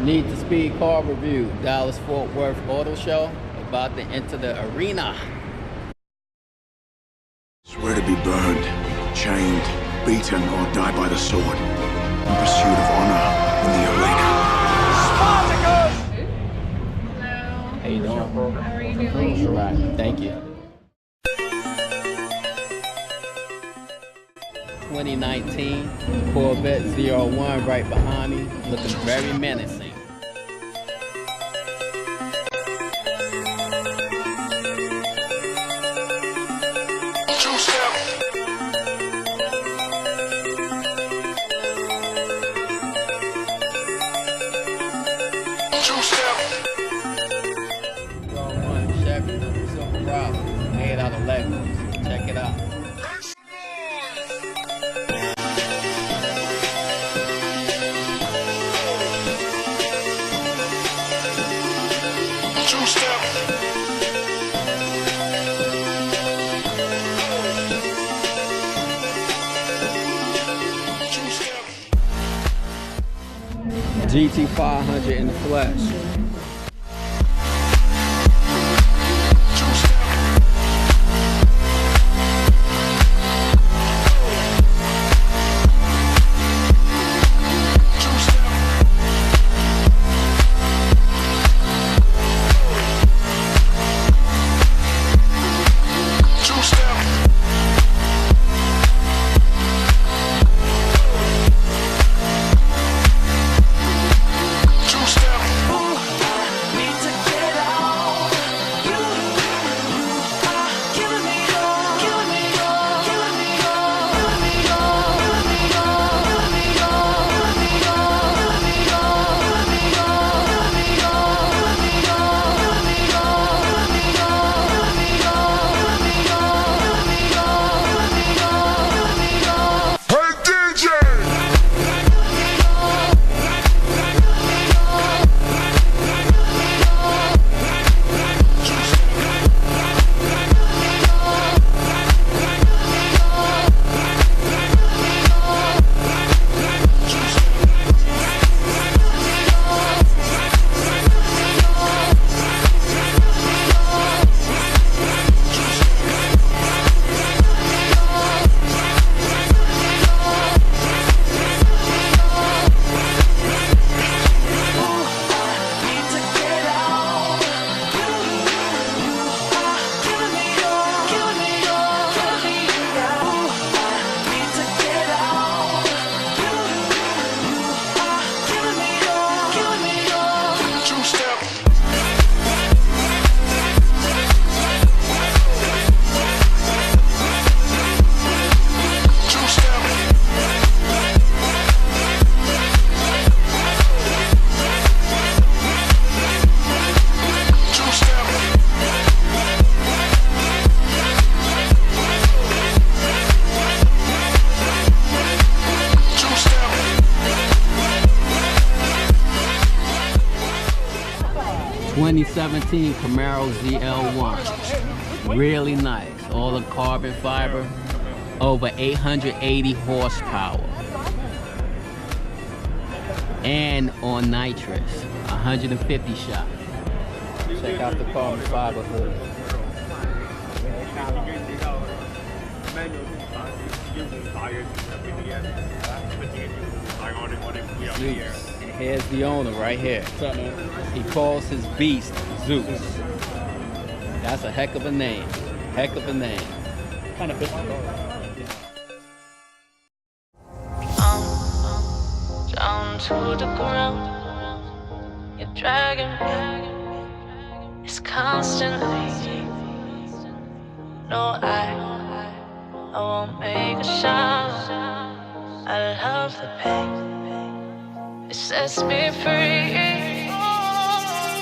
Need to Speed car review. Dallas-Fort Worth Auto Show. About to enter the arena. Swear to be burned, chained, beaten, or die by the sword in pursuit of honor in the arena. Spartacus! Hello. How you doing? How are you doing? All right. Thank you. 2019 Corvette 01 right behind me, looking very menacing. Made out of Legos. Check it out. GT500 in the flesh. '17 Camaro ZL1, really nice. All the carbon fiber, over 880 horsepower, and on nitrous, 150 shot. Check out the carbon fiber hood. Here's the owner right here. What's up, man? He calls his beast Zeus. That's a heck of a name. Heck of a name. Kind of fits the car. Down to the ground, you're dragging me. It's constantly. No, I won't make a sound. I love the pain. It sets me free.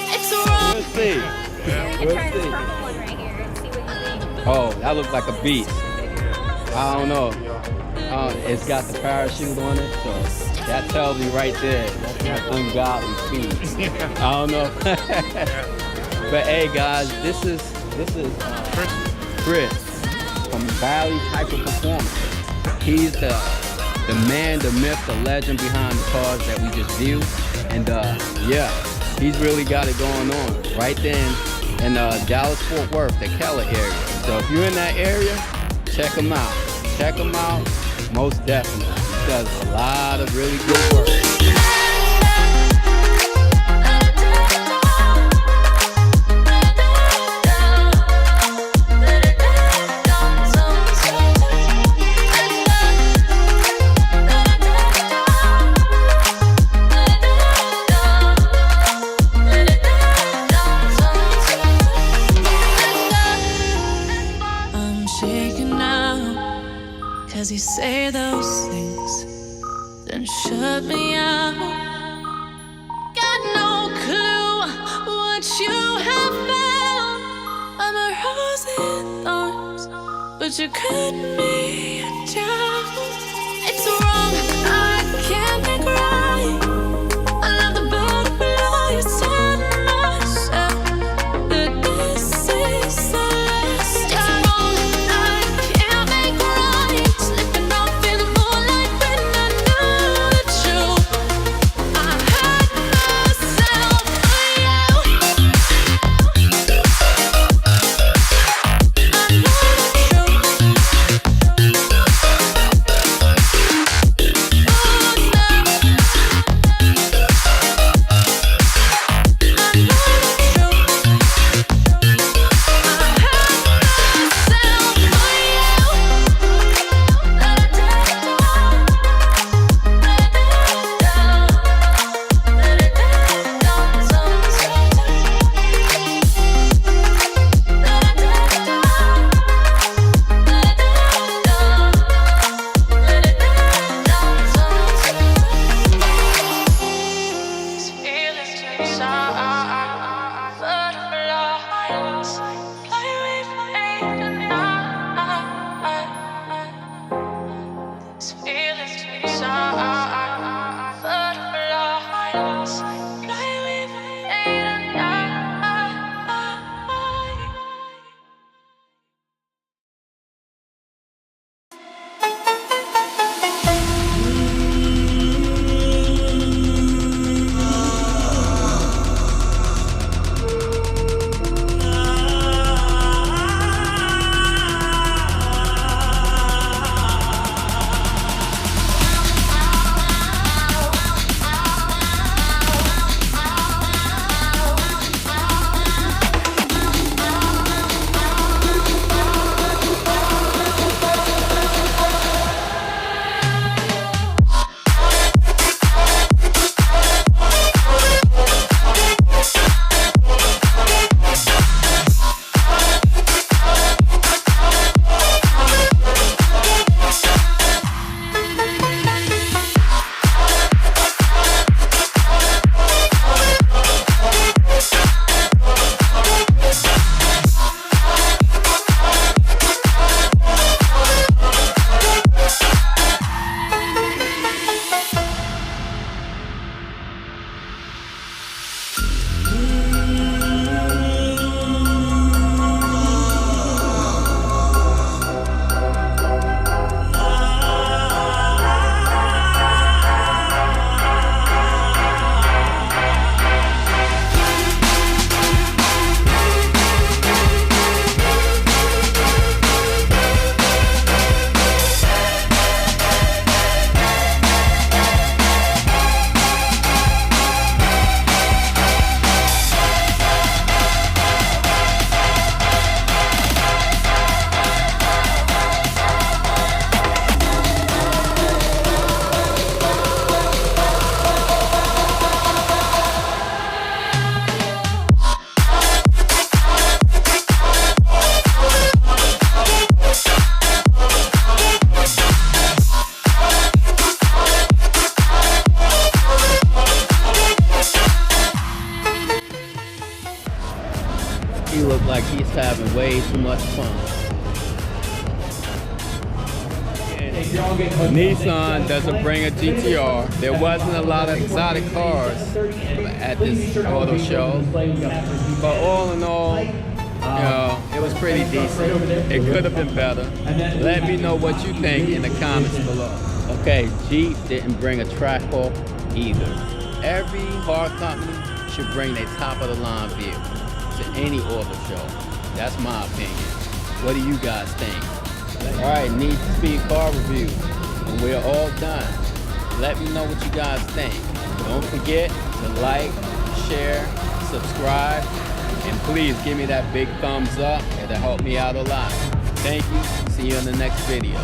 It's wrong. Let's see. Let's see. Oh, that looks like a beast. I don't know. It's got the parachute on it, so that tells me right there that's an ungodly speed. I don't know. But hey, guys, this is Chris from Baily Hyperformance. He's the the man, the myth, the legend behind the cars that we just view. And yeah, he's really got it going on right then in Dallas, Fort Worth, the Keller area. So if you're in that area, check him out. Check him out, most definitely. He does a lot of really good work. Cause you say those things, then shut me out. Got no clue what you have found. I'm a rose in thorns, but you cut me down. It's wrong, I can't make right. I love the bottom below you said myself, that this is the last. It's wrong, I can't make right. Slipping off in the moonlight when I knew the truth. I hurt myself for you. I know the He looked like he's having way too much fun. Nissan doesn't bring a GTR. There wasn't a lot of exotic cars at this auto show. But all in all, you know, it was pretty decent. It could have been better. Let me know what you think in the comments below. Okay, Jeep didn't bring a track hawk either. Every car company should bring their top of the line vehicle to any auto show. That's my opinion. What do you guys think? All right, Need to Speed car review. And we're all done. Let me know what you guys think. Don't forget to like, share, subscribe, and please give me that big thumbs up. It'll help me out a lot. Thank you. See you in the next video.